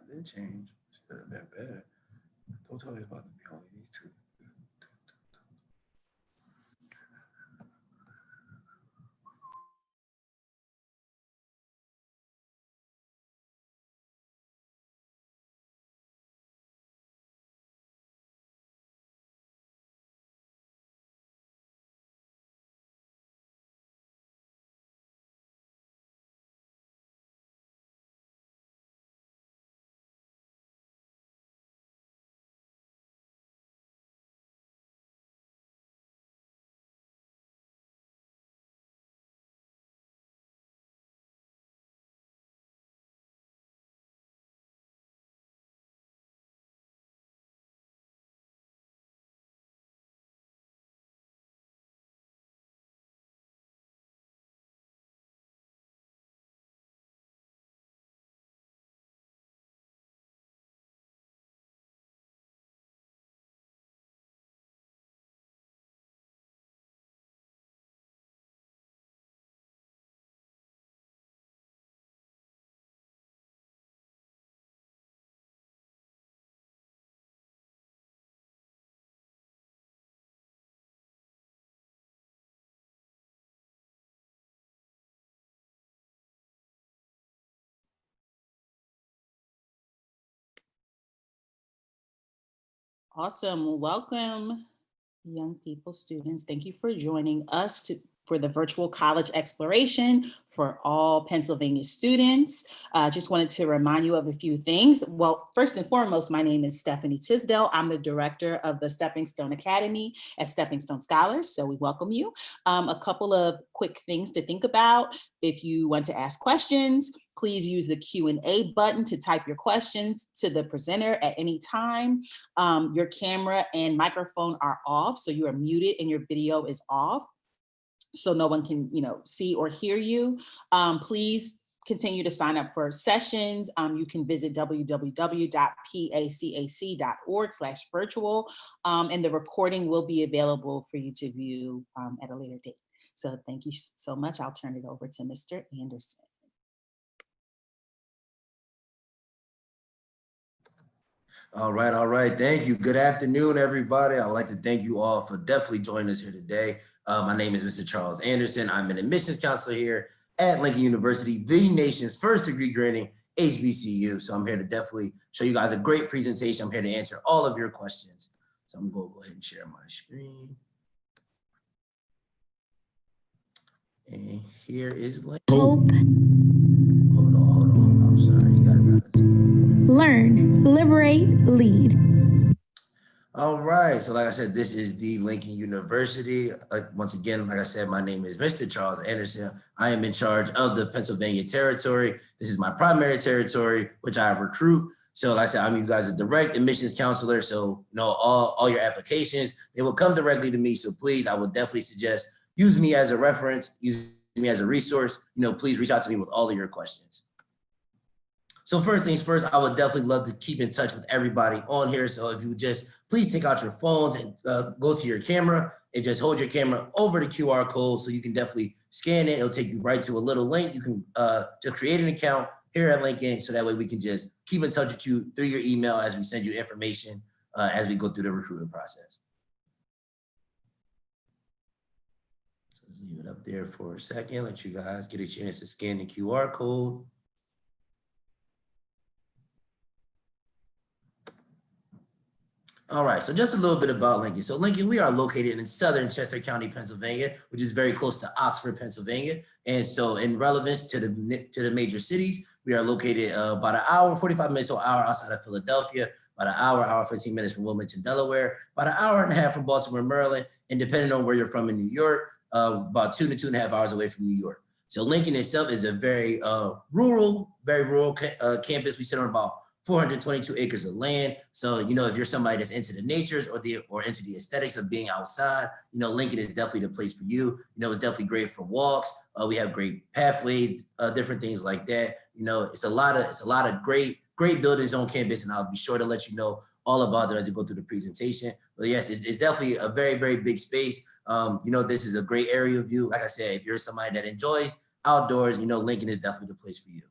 didn't change. Should have been bad. Don't tell me it's about to be only these two. Awesome. Welcome, young people, students. Thank you for joining us for the virtual college exploration for all Pennsylvania students. Just wanted to remind you of a few things. Well, first and foremost, my name is Stephanie Tisdale. I'm the director of the Stepping Stone Academy at Stepping Stone Scholars, so we welcome you. A couple of quick things to think about. If you want to ask questions, please use the Q&A button to type your questions to the presenter at any time. Your camera and microphone are off, so you are muted and your video is off, so no one can, see or hear you. Please continue to sign up for sessions. You can visit www.pacac.org/virtual, and the recording will be available for you to view at a later date. So thank you so much. I'll turn it over to Mr. Anderson. All right. Thank you. Good afternoon, everybody. I'd like to thank you all for definitely joining us here today. My name is Mr. Charles Anderson. I'm an admissions counselor here at Lincoln University, the nation's first degree granting HBCU. So I'm here to definitely show you guys a great presentation. I'm here to answer all of your questions. So I'm going to go ahead and share my screen. And here is Lincoln. Hope. Hold on. I'm sorry, you guys got this. Learn, liberate, lead. All right, so like I said, this is the Lincoln University. Once again, like I said, my name is Mr. Charles Anderson. I am in charge of the Pennsylvania territory. This is my primary territory, which I recruit. So like I said, I'm you guys' direct admissions counselor. So all your applications, they will come directly to me. So please, I would definitely suggest use me as a reference, use me as a resource. Please reach out to me with all of your questions. So first things first, I would definitely love to keep in touch with everybody on here. So if you would just please take out your phones and go to your camera and just hold your camera over the QR code so you can definitely scan it. It'll take you right to a little link. You can just create an account here at Lincoln so that way we can just keep in touch with you through your email as we send you information as we go through the recruitment process. So let's leave it up there for a second, let you guys get a chance to scan the QR code. All right, so just a little bit about Lincoln. So Lincoln, we are located in southern Chester County, Pennsylvania, which is very close to Oxford, Pennsylvania. And so in relevance to the major cities, we are located about an hour, 45 minutes or an hour outside of Philadelphia, about an hour, 15 minutes from Wilmington, Delaware, about an hour and a half from Baltimore, Maryland, and depending on where you're from in New York, about 2 to 2.5 hours away from New York. So Lincoln itself is a very rural campus. We sit on about 422 acres of land. So, if you're somebody that's into the natures or into the aesthetics of being outside, Lincoln is definitely the place for you. It's definitely great for walks. We have great pathways, different things like that. It's a lot of great buildings on campus, and I'll be sure to let you know all about them as we go through the presentation. But yes, it's definitely a very, very big space. This is a great area of view. Like I said, if you're somebody that enjoys outdoors, Lincoln is definitely the place for you.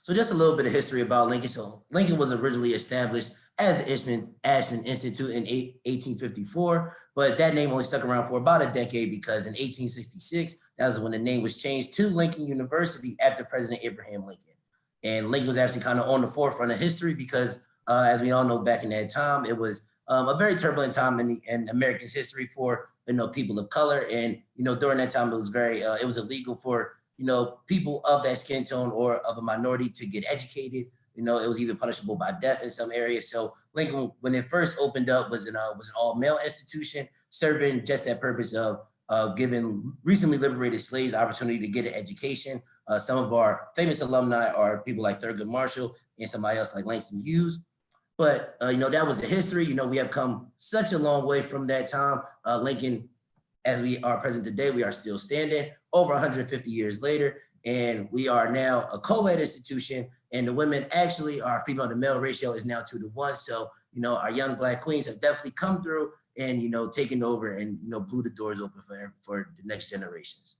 So just a little bit of history about Lincoln. So Lincoln was originally established as the Ashman Institute in 1854, but that name only stuck around for about a decade because in 1866, that was when the name was changed to Lincoln University after President Abraham Lincoln. And Lincoln was actually kind of on the forefront of history because as we all know, back in that time, it was a very turbulent time in America's history for, people of color. And, during that time, it was it was illegal for, people of that skin tone or of a minority to get educated. It was even punishable by death in some areas. So Lincoln, when it first opened up, was an all-male institution serving just that purpose of giving recently liberated slaves opportunity to get an education. Some of our famous alumni are people like Thurgood Marshall and somebody else like Langston Hughes. But, that was the history. We have come such a long way from that time. Lincoln, as we are present today, we are still standing over 150 years later. And we are now a co-ed institution. And the women actually, our female to male ratio is now 2-to-1. So, our young Black queens have definitely come through and, taken over and, blew the doors open for the next generations.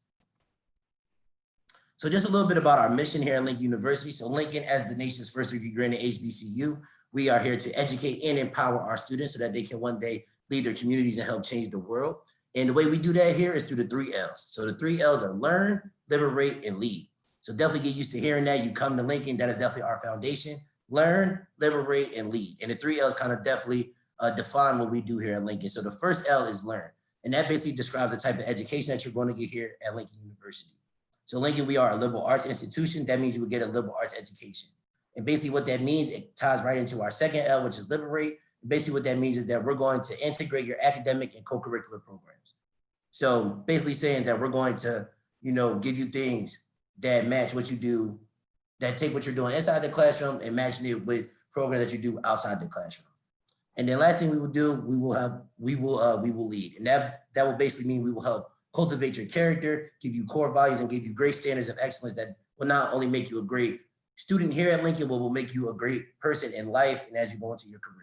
So just a little bit about our mission here at Lincoln University. So Lincoln, as the nation's first degree-granted HBCU, we are here to educate and empower our students so that they can one day lead their communities and help change the world. And the way we do that here is through the 3 L's. So the 3 L's are learn, liberate, and lead. So definitely get used to hearing that. You come to Lincoln, that is definitely our foundation. Learn, liberate, and lead. And the 3 L's kind of definitely define what we do here at Lincoln. So the first L is learn. And that basically describes the type of education that you're going to get here at Lincoln University. So Lincoln, we are a liberal arts institution. That means you will get a liberal arts education. And basically what that means, it ties right into our second L, which is liberate. Basically what that means is that we're going to integrate your academic and co-curricular programs. So basically saying that we're going to, give you things that match what you do, that take what you're doing inside the classroom and matching it with programs that you do outside the classroom. And then last thing we will do, we will lead. And that will basically mean we will help cultivate your character, give you core values, and give you great standards of excellence that will not only make you a great student here at Lincoln, but will make you a great person in life and as you go into your career.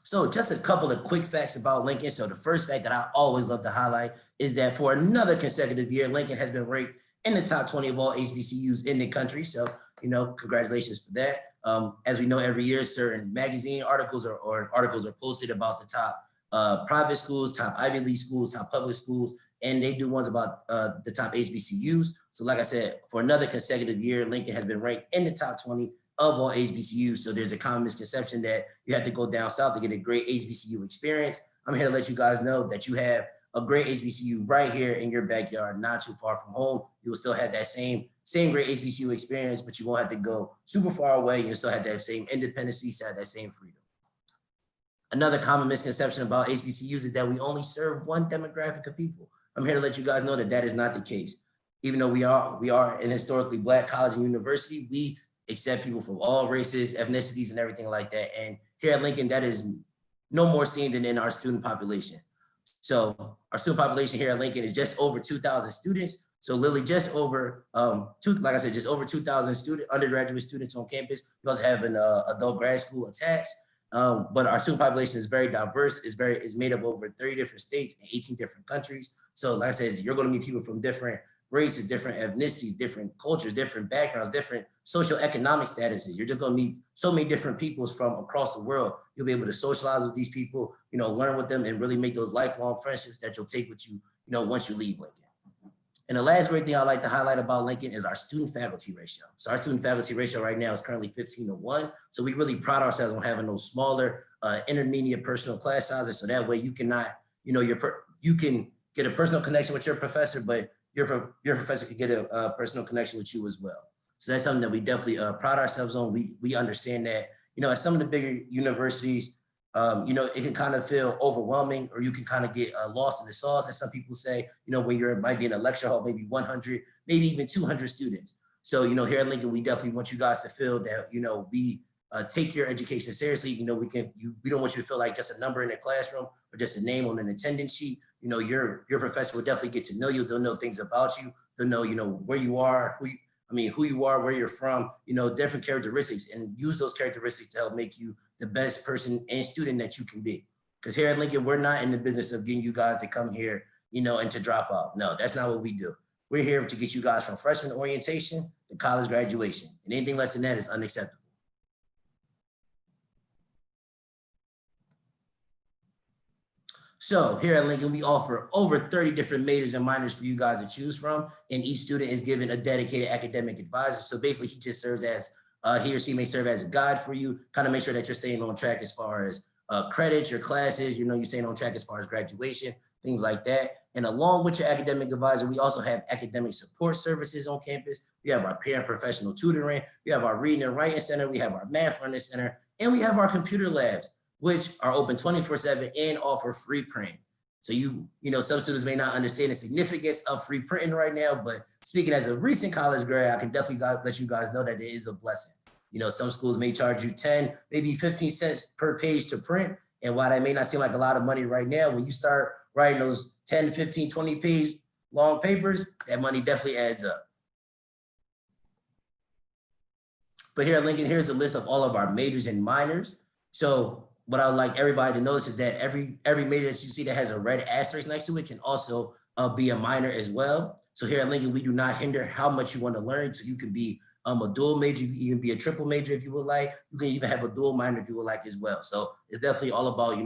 So just a couple of quick facts about Lincoln. So the first fact that I always love to highlight is that for another consecutive year, Lincoln has been ranked in the top 20 of all HBCUs in the country. So, congratulations for that. As we know, every year, certain magazine articles or articles are posted about the top private schools, top Ivy League schools, top public schools, and they do ones about the top HBCUs. So like I said, for another consecutive year, Lincoln has been ranked in the top 20 of all HBCUs. So there's a common misconception that you have to go down south to get a great HBCU experience. I'm here to let you guys know that you have a great HBCU right here in your backyard, not too far from home. You will still have that same great HBCU experience, but you won't have to go super far away. You'll still have that same independency, still have that same freedom. Another common misconception about HBCUs is that we only serve one demographic of people. I'm here to let you guys know that that is not the case. Even though we are an historically Black college and university, we accept people from all races, ethnicities, and everything like that. And here at Lincoln, that is no more seen than in our student population. So our student population here at Lincoln is just over 2,000 students. So literally just over, just over 2,000 undergraduate students on campus. We also have an adult grad school attached. But our student population is very diverse. It's made up of over 30 different states and 18 different countries. So like I said, you're going to meet people from different races, different ethnicities, different cultures, different backgrounds, different socioeconomic statuses. You're just going to meet so many different peoples from across the world. You'll be able to socialize with these people, learn with them, and really make those lifelong friendships that you'll take with you, once you leave Lincoln. And the last great thing I like to highlight about Lincoln is our student faculty ratio. So our student faculty ratio right now is currently 15-to-1. So we really pride ourselves on having those smaller intermediate personal class sizes. So that way you cannot, you can get a personal connection with your professor, but your professor can get a personal connection with you as well. So that's something that we definitely pride ourselves on. We understand that, at some of the bigger universities, it can kind of feel overwhelming, or you can kind of get lost in the sauce, as some people say, when you might be in a lecture hall, maybe 100, maybe even 200 students. So, here at Lincoln, we definitely want you guys to feel that, we take your education seriously. We don't want you to feel like just a number in a classroom or just a name on an attendance sheet. Your professor will definitely get to know you. They'll know things about you. They'll know, where you are, who you are, where you're from, different characteristics, and use those characteristics to help make you the best person and student that you can be. Because here at Lincoln, we're not in the business of getting you guys to come here, and to drop out. No, that's not what we do. We're here to get you guys from freshman orientation to college graduation. And anything less than that is unacceptable. So here at Lincoln, we offer over 30 different majors and minors for you guys to choose from. And each student is given a dedicated academic advisor. So basically he just serves as, he or she may serve as a guide for you, kind of make sure that you're staying on track as far as credits, your classes, you're staying on track as far as graduation, things like that. And along with your academic advisor, we also have academic support services on campus. We have our parent professional tutoring. We have our reading and writing center. We have our math learning center, and we have our computer labs, which are open 24/7 and offer free print. So some students may not understand the significance of free printing right now, but speaking as a recent college grad, I can definitely let you guys know that it is a blessing. Some schools may charge you 10, maybe 15 cents per page to print. And while that may not seem like a lot of money right now, when you start writing those 10, 15, 20 page long papers, that money definitely adds up. But here at Lincoln, here's a list of all of our majors and minors. So what I would like everybody to notice is that every major that you see that has a red asterisk next to it can also be a minor as well. So here at Lincoln, we do not hinder how much you want to learn. So you can be a dual major, you can even be a triple major if you would like. You can even have a dual minor if you would like as well. So it's definitely all about,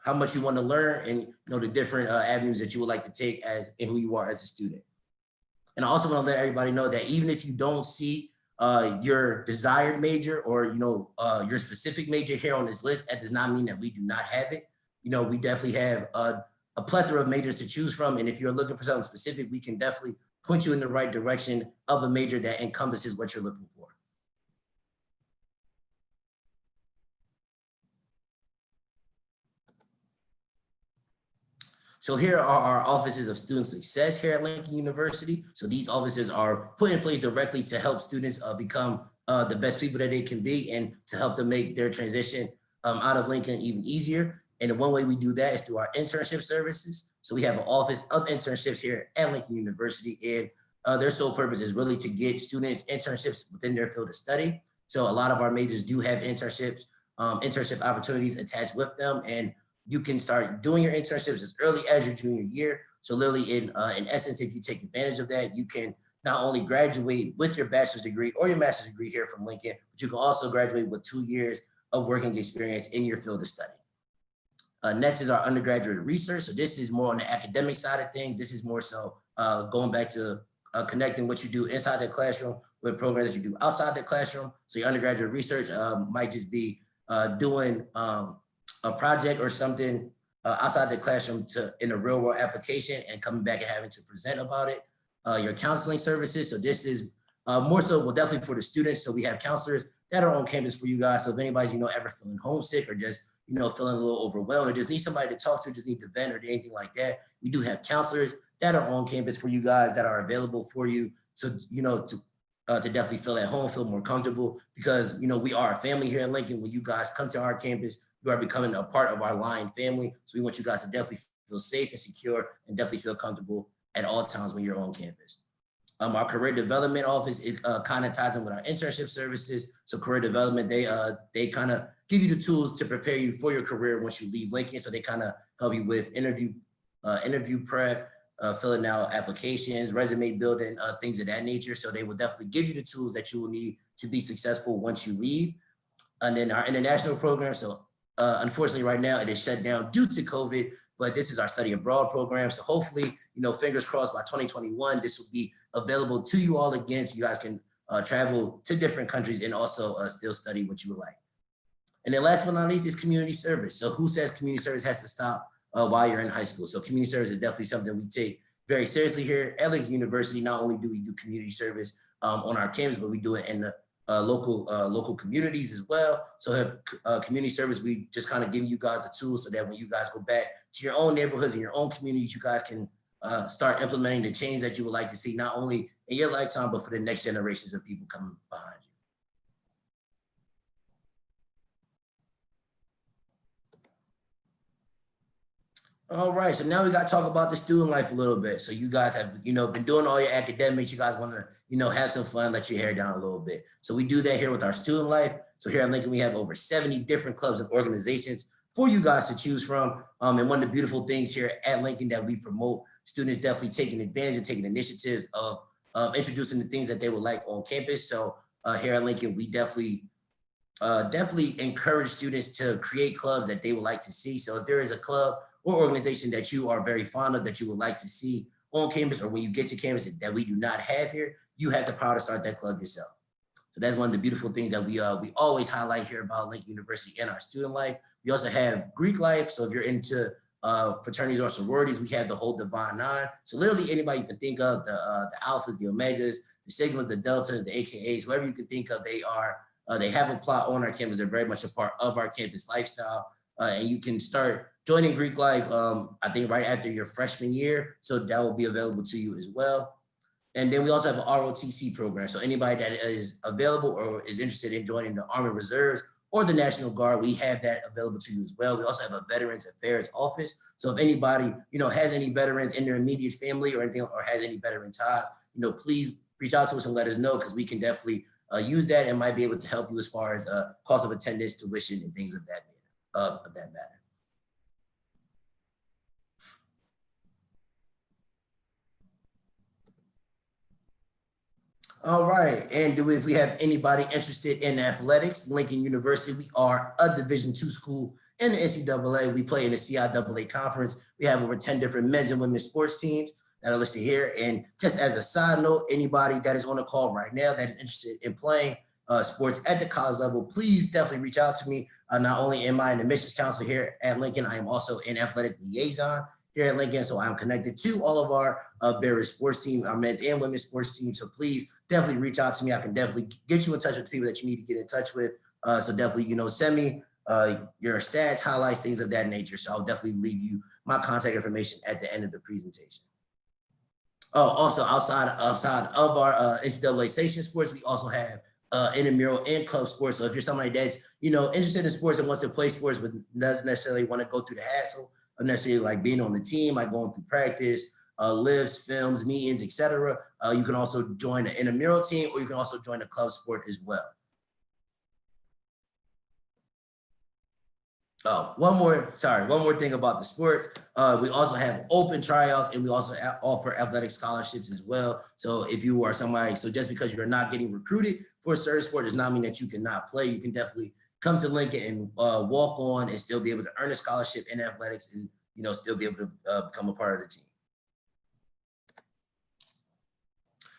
how much you want to learn and the different avenues that you would like to take as and who you are as a student. And I also want to let everybody know that even if you don't see your desired major or your specific major here on this list, that does not mean that we do not have it. We definitely have a plethora of majors to choose from. And if you're looking for something specific, we can definitely point you in the right direction of a major that encompasses what you're looking for. So here are our offices of student success here at Lincoln University. So these offices are put in place directly to help students become the best people that they can be and to help them make their transition out of Lincoln even easier. And the one way we do that is through our internship services. So we have an office of internships here at Lincoln University, and their sole purpose is really to get students internships within their field of study. So a lot of our majors do have internship opportunities attached with them, and you can start doing your internships as early as your junior year. So literally in essence, if you take advantage of that, you can not only graduate with your bachelor's degree or your master's degree here from Lincoln, but you can also graduate with 2 years of working experience in your field of study. Next is our undergraduate research. So this is more on the academic side of things. This is more so going back to connecting what you do inside the classroom with programs that you do outside the classroom. So your undergraduate research might just be doing a project or something outside the classroom in a real world application and coming back and having to present about it. Your counseling services. So this is more so, well, definitely for the students. So we have counselors that are on campus for you guys. So if anybody's, ever feeling homesick or just, feeling a little overwhelmed or just need somebody to talk to, just need to vent or anything like that, we do have counselors that are on campus for you guys that are available for you. So, to definitely feel at home, feel more comfortable because, we are a family here in Lincoln. When you guys come to our campus, you are becoming a part of our Lion family. So we want you guys to definitely feel safe and secure and definitely feel comfortable at all times when you're on campus. Our career development office, it kind of ties in with our internship services. So career development, they kind of give you the tools to prepare you for your career once you leave Lincoln. So they kind of help you with interview prep, filling out applications, resume building, things of that nature. So they will definitely give you the tools that you will need to be successful once you leave. And then our international program. So unfortunately right now it is shut down due to COVID, but this is our study abroad program. So hopefully, fingers crossed by 2021, this will be available to you all again. So you guys can travel to different countries and also still study what you would like. And then last but not least is community service. So who says community service has to stop while you're in high school? So community service is definitely something we take very seriously here at Lincoln University. Not only do we do community service on our campus, but we do it in the local communities as well. So community service, we just kind of give you guys a tool so that when you guys go back to your own neighborhoods and your own communities, you guys can start implementing the change that you would like to see, not only in your lifetime, but for the next generations of people coming behind you. All right, so now we got to talk about the student life a little bit. So you guys have, been doing all your academics. You guys want to, have some fun, let your hair down a little bit. So we do that here with our student life. So here at Lincoln, we have over 70 different clubs and organizations for you guys to choose from. And one of the beautiful things here at Lincoln that we promote, students definitely taking advantage and taking initiatives of introducing the things that they would like on campus. So here at Lincoln, we definitely encourage students to create clubs that they would like to see. So if there is a club or organization that you are very fond of that you would like to see on campus, or when you get to campus that we do not have here, you have the power to start that club yourself. So that's one of the beautiful things that we always highlight here about Lincoln University in our student life. We also have Greek life. So if you're into fraternities or sororities, we have the whole Divine Nine. So literally anybody you can think of, the alphas, the omegas, the sigmas, the deltas, the AKAs, whatever you can think of, they have a plot on our campus. They're very much a part of our campus lifestyle. And you can start joining Greek life, I think right after your freshman year. So that will be available to you as well. And then we also have an ROTC program. So anybody that is available or is interested in joining the Army Reserves or the National Guard, we have that available to you as well. We also have a Veterans Affairs office. So if anybody, has any veterans in their immediate family or anything, or has any veteran ties, please reach out to us and let us know, because we can definitely use that and might be able to help you as far as cost of attendance, tuition, and things of that matter. All right, and if we have anybody interested in athletics, Lincoln University, we are a Division II school in the NCAA. We play in the CIAA conference. We have over 10 different men's and women's sports teams that are listed here. And just as a side note, anybody that is on the call right now that is interested in playing sports at the college level, please definitely reach out to me. Not only am I in the admissions council here at Lincoln, I am also an athletic liaison here at Lincoln. So I'm connected to all of our various sports teams, our men's and women's sports teams. So please definitely reach out to me. I can definitely get you in touch with the people that you need to get in touch with. So definitely, send me your stats, highlights, things of that nature. So I'll definitely leave you my contact information at the end of the presentation. Oh, also outside of our NCAA sanctioned sports, we also have intramural and club sports. So if you're somebody that's interested in sports and wants to play sports but doesn't necessarily want to go through the hassle of necessarily like being on the team, like going through practice, lifts, films, meetings, etc., you can also join an intramural team, or you can also join a club sport as well. Oh, one more thing about the sports. We also have open tryouts, and we also offer athletic scholarships as well. So if you are somebody, so just because you're not getting recruited for a certain sport does not mean that you cannot play. You can definitely come to Lincoln and walk on and still be able to earn a scholarship in athletics and still be able to become a part of the team.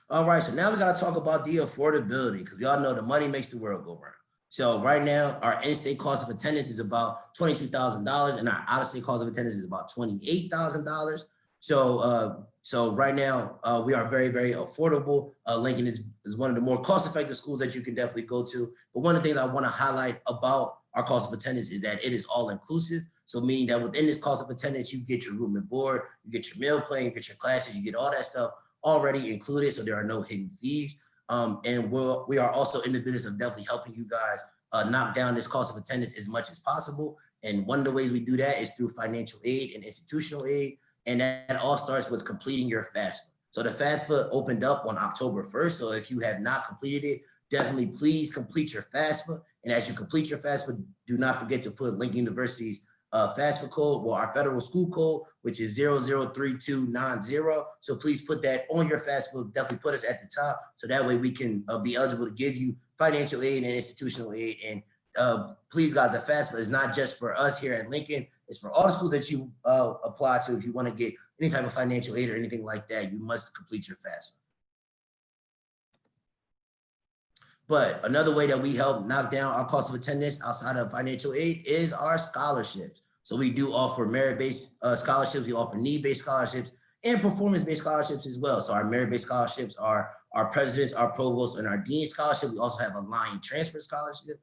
All right, so now we got to talk about the affordability, because we all know the money makes the world go round. So right now, our in-state cost of attendance is about $22,000, and our out-of-state cost of attendance is about $28,000. So right now, we are very, very affordable. Lincoln is one of the more cost-effective schools that you can definitely go to. But one of the things I want to highlight about our cost of attendance is that it is all-inclusive. So meaning that within this cost of attendance, you get your room and board, you get your meal plan, you get your classes, you get all that stuff already included. So there are no hidden fees. And we are also in the business of definitely helping you guys knock down this cost of attendance as much as possible. And one of the ways we do that is through financial aid and institutional aid. And that all starts with completing your FAFSA. So the FAFSA opened up on October 1st. So if you have not completed it, definitely please complete your FAFSA. And as you complete your FAFSA, do not forget to put Lincoln University's FAFSA code, well, our federal school code, which is 003290. So please put that on your FAFSA. Definitely put us at the top, so that way we can be eligible to give you financial aid and institutional aid. And please, guys, the FAFSA is not just for us here at Lincoln. It's for all the schools that you apply to. If you want to get any type of financial aid or anything like that, you must complete your FAFSA. But another way that we help knock down our cost of attendance outside of financial aid is our scholarships. So we do offer merit-based scholarships, we offer need-based scholarships, and performance-based scholarships as well. So our merit-based scholarships are our presidents, our provosts, and our dean scholarship. We also have a line transfer scholarship.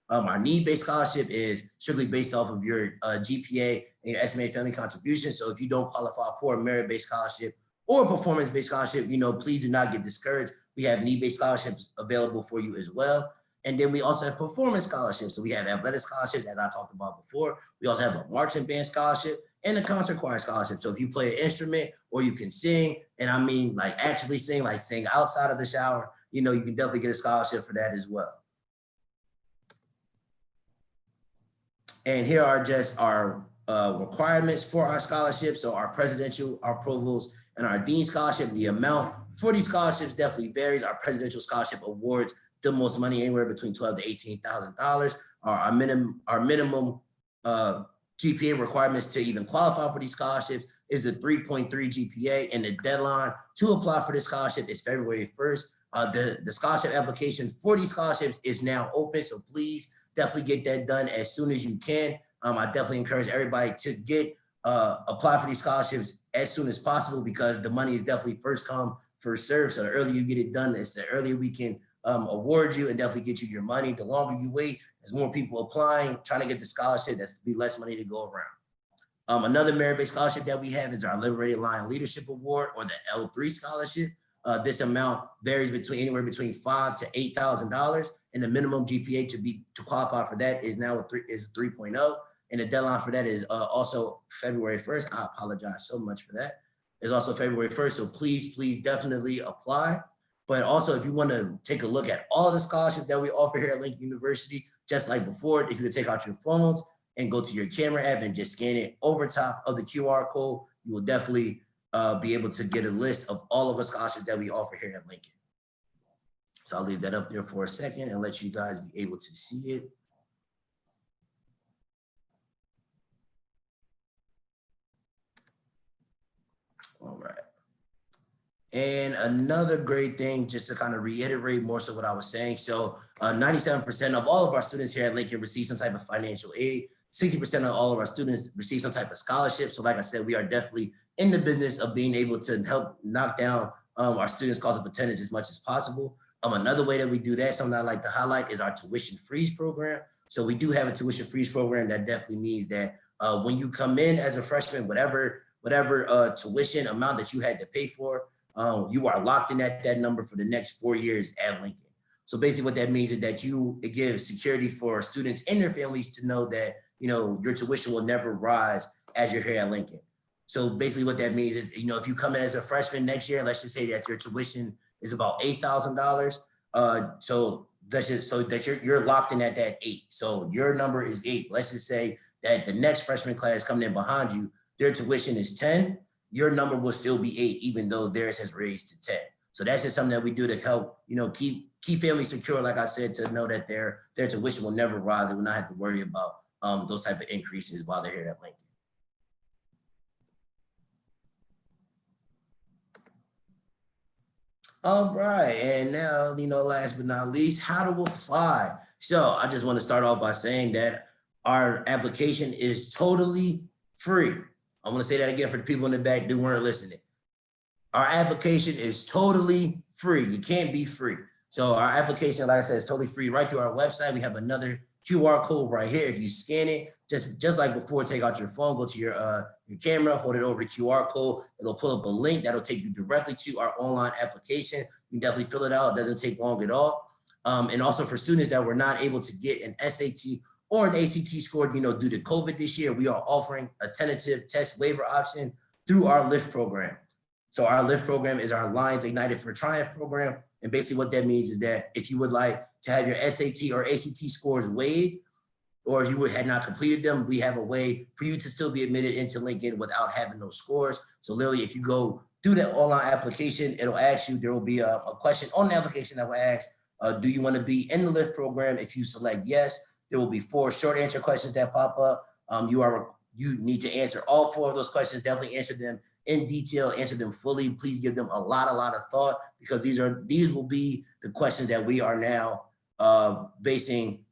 Our need-based scholarship is strictly based off of your GPA and your estimated family contribution. So if you don't qualify for a merit-based scholarship or a performance-based scholarship, please do not get discouraged. We have need-based scholarships available for you as well. And then we also have performance scholarships. So we have athletic scholarships, as I talked about before. We also have a marching band scholarship and a concert choir scholarship. So if you play an instrument or you can sing, and I mean like actually sing, like sing outside of the shower, you can definitely get a scholarship for that as well. And here are just our requirements for our scholarships. So our presidential, our provost, and our dean scholarship. The amount for these scholarships definitely varies. Our presidential scholarship awards the most money, anywhere between $12,000 to $18,000. Our minimum GPA requirements to even qualify for these scholarships is a 3.3 GPA, and the deadline to apply for this scholarship is February 1st. The scholarship application for these scholarships is now open, so please definitely get that done as soon as you can. I definitely encourage everybody to get apply for these scholarships as soon as possible, because the money is definitely first come, first serve. So the earlier you get it done, it's the earlier we can award you and definitely get you your money. The longer you wait, there's more people applying, trying to get the scholarship, that's be less money to go around. Another merit-based scholarship that we have is our Liberated Lion Leadership Award, or the L3 scholarship. This amount varies anywhere between $5,000 to $8,000, and the minimum GPA to qualify for that is now 3.0, and the deadline for that is also February 1st. I apologize so much for that. It's also February 1st, so please definitely apply. But also, if you want to take a look at all the scholarships that we offer here at Lincoln University, just like before, if you could take out your phones and go to your camera app and just scan it over top of the QR code, you will definitely be able to get a list of all of the scholarships that we offer here at Lincoln. So I'll leave that up there for a second and let you guys be able to see it. All right. And another great thing, just to kind of reiterate more so what I was saying. So 97% of all of our students here at Lincoln receive some type of financial aid. 60% of all of our students receive some type of scholarship. So like I said, we are definitely in the business of being able to help knock down our students' cost of attendance as much as possible. Another way that we do that, something I like to highlight, is our tuition freeze program. So we do have a tuition freeze program that definitely means that when you come in as a freshman, whatever tuition amount that you had to pay for, you are locked in at that number for the next 4 years at Lincoln. So basically what that means is that it gives security for students and their families to know that, your tuition will never rise as you're here at Lincoln. So basically what that means is, if you come in as a freshman next year, let's just say that your tuition is about $8,000. So that you're locked in at that 8. So your number is 8. Let's just say that the next freshman class coming in behind you, their tuition is 10. Your number will still be 8, even though theirs has raised to 10. So that's just something that we do to help, keep families secure, like I said, to know that their tuition will never rise. They will not have to worry about those type of increases while they're here at Lincoln. All right, and now, last but not least, how to apply. So I just want to start off by saying that our application is totally free. I'm going to say that again for the people in the back who weren't listening. Our application is totally free. You can't be free. So our application, like I said, is totally free right through our website. We have another QR code right here. If you scan it, just like before, take out your phone, go to your camera, hold it over the QR code. It'll pull up a link that'll take you directly to our online application. You can definitely fill it out. It doesn't take long at all. And also for students that were not able to get an SAT or an ACT score, due to COVID this year, we are offering a tentative test waiver option through our LIFT program. So our LIFT program is our Lions Ignited for Triumph program. And basically what that means is that if you would like to have your SAT or ACT scores waived, or if you had not completed them, we have a way for you to still be admitted into Lincoln without having those scores. So literally, if you go through the online application, it'll ask you, there will be a question on the application that will ask, do you want to be in the LIFT program? If you select yes, there will be 4 short answer questions that pop up. You need to answer all 4 of those questions. Definitely answer them in detail, answer them fully. Please give them a lot of thought, because these will be the questions that we are now basing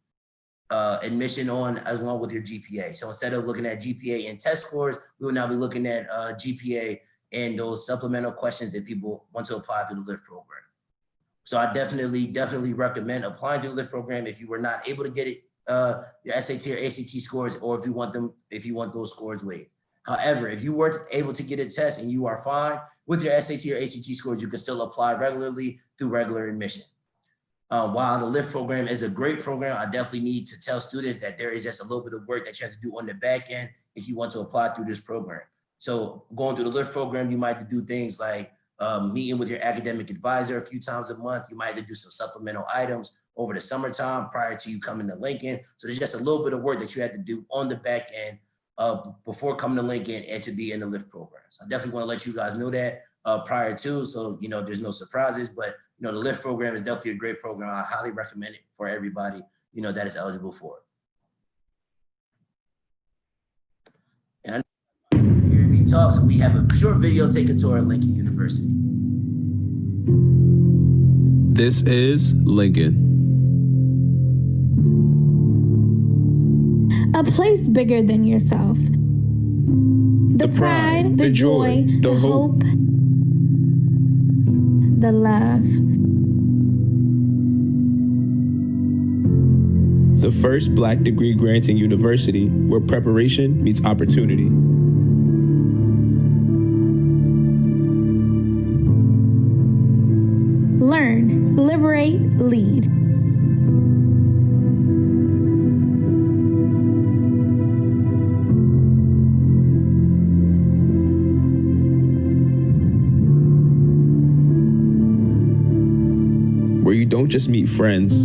admission on, along with your GPA. So instead of looking at GPA and test scores, we will now be looking at GPA and those supplemental questions that people want to apply to the LIFT program. So I definitely recommend applying to the LIFT program if you were not able to get it, your SAT or ACT scores, or if you want those scores waived. However, if you were able to get a test and you are fine with your SAT or ACT scores, you can still apply regularly through regular admission. While the LIFT program is a great program, I definitely need to tell students that there is just a little bit of work that you have to do on the back end if you want to apply through this program. So going through the LIFT program, you might have to do things like meeting with your academic advisor a few times a month. You might have to do some supplemental items over the summertime prior to you coming to Lincoln. So there's just a little bit of work that you had to do on the back end before coming to Lincoln and to be in the LIFT programs. I definitely want to let you guys know that prior to, so there's no surprises, but the LIFT program is definitely a great program. I highly recommend it for everybody, that is eligible for it. And here we talk, so we have a short video taken to our Lincoln University. This is Lincoln. A place bigger than yourself. The pride, the joy, the hope, the love. The first Black degree granting university where preparation meets opportunity. Learn, liberate, lead. Where you don't just meet friends,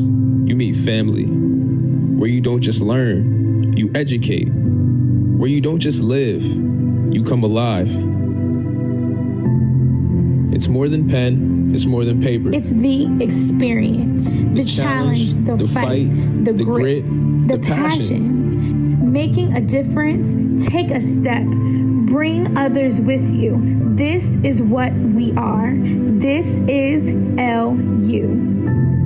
you meet family. Where you don't just learn, you educate. Where you don't just live, you come alive. It's more than pen, it's more than paper. It's the experience, the challenge, the fight, the grit, the passion. Making a difference, take a step, bring others with you. This is what we are. This is LU.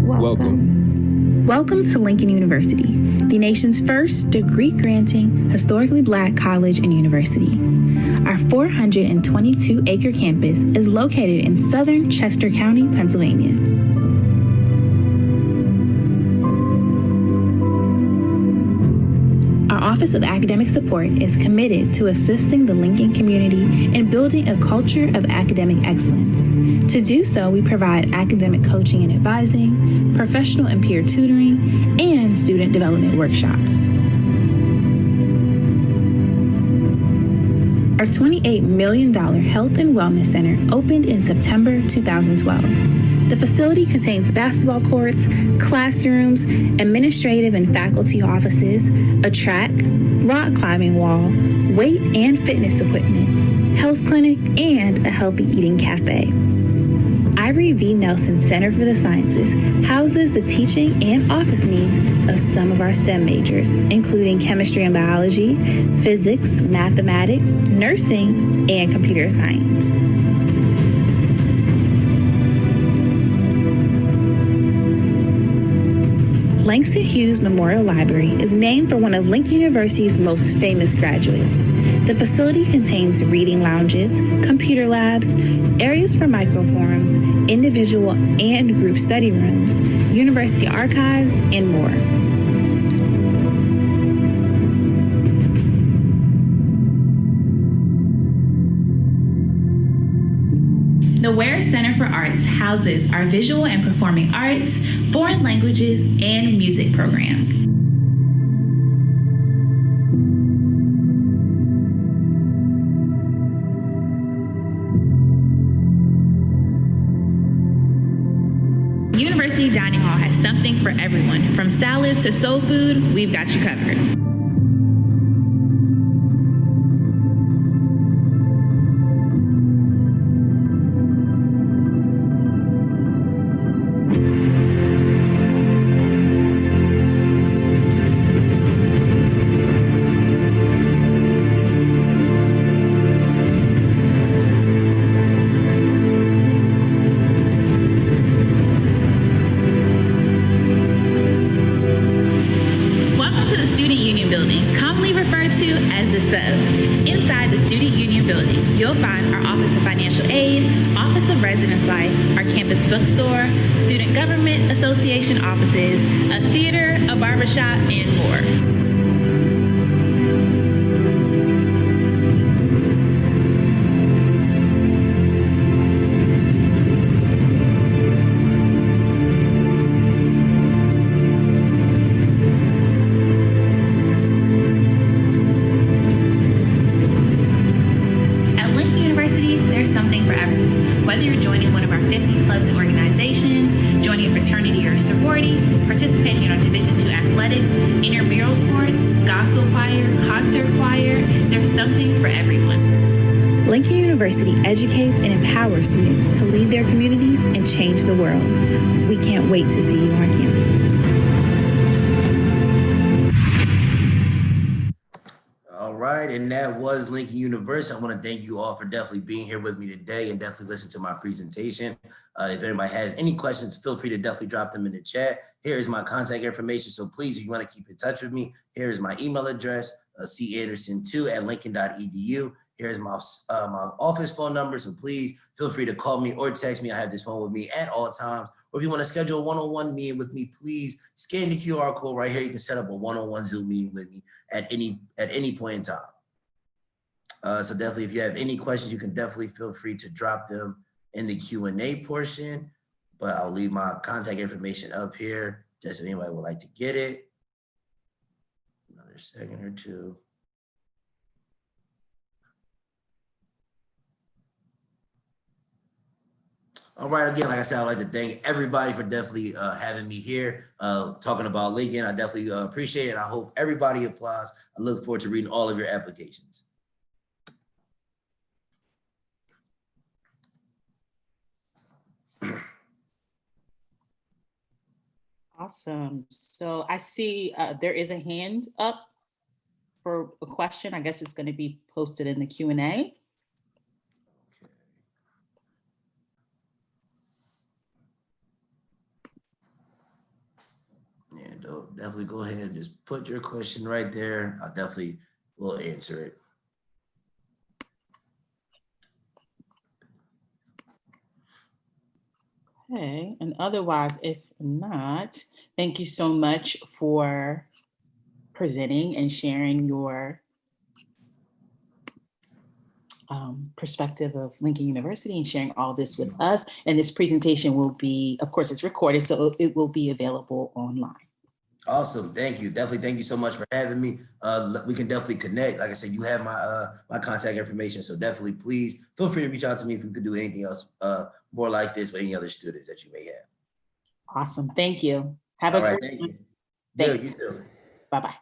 Welcome. Welcome to Lincoln University, the nation's first degree-granting, historically Black college and university. Our 422-acre campus is located in southern Chester County, Pennsylvania. Our Office of Academic Support is committed to assisting the Lincoln community in building a culture of academic excellence. To do so, we provide academic coaching and advising, professional and peer tutoring, and student development workshops. Our $28 million Health and Wellness Center opened in September 2012. The facility contains basketball courts, classrooms, administrative and faculty offices, a track, rock climbing wall, weight and fitness equipment, health clinic, and a healthy eating cafe. Ivory V. Nelson Center for the Sciences houses the teaching and office needs of some of our STEM majors, including chemistry and biology, physics, mathematics, nursing, and computer science. Langston Hughes Memorial Library is named for one of Lincoln University's most famous graduates. The facility contains reading lounges, computer labs, areas for microforums, individual and group study rooms, university archives, and more. The Ware Center for Arts houses our visual and performing arts, foreign languages, and music programs. University Dining Hall has something for everyone. From salads to soul food, we've got you covered. Bookstore, student government association offices, a theater, a barbershop, and more. Whether you're joining one of our 50 clubs and organizations, joining a fraternity or sorority, participating in our Division II athletics, intramural sports, gospel choir, concert choir. There's something for everyone. Lincoln University educates and empowers students to lead their communities and change the world. We can't wait to see you on campus. All right, and that was Lincoln University. I want to thank you all for definitely being here with me today and definitely listen to my presentation. If anybody has any questions, feel free to definitely drop them in the chat. Here is my contact information. So please, if you want to keep in touch with me, here is my email address, canderson2@lincoln.edu. Here's my office phone number. So please feel free to call me or text me. I have this phone with me at all times. Or if you want to schedule a one-on-one meeting with me, please scan the QR code right here. You can set up a one-on-one Zoom meeting with me at any point in time. So definitely, if you have any questions, you can definitely feel free to drop them in the Q&A portion. But I'll leave my contact information up here just if anybody would like to get it. Another second or two. All right, again, like I said, I'd like to thank everybody for definitely having me here, talking about Lincoln. I definitely appreciate it. I hope everybody applies. I look forward to reading all of your applications. Awesome. So I see there is a hand up for a question. I guess it's going to be posted in the Q&A. Yeah, definitely go ahead and just put your question right there. I definitely will answer it. Okay, and otherwise, if not, thank you so much for presenting and sharing your perspective of Lincoln University and sharing all this with us. And this presentation will be, of course, it's recorded, so it will be available online. Awesome, thank you. Definitely thank you so much for having me. We can definitely connect. Like I said, you have my contact information, so definitely please feel free to reach out to me if you could do anything else more like this with any other students that you may have. Awesome, thank you. Have All a right, great thank you. Thank you too. Bye-bye.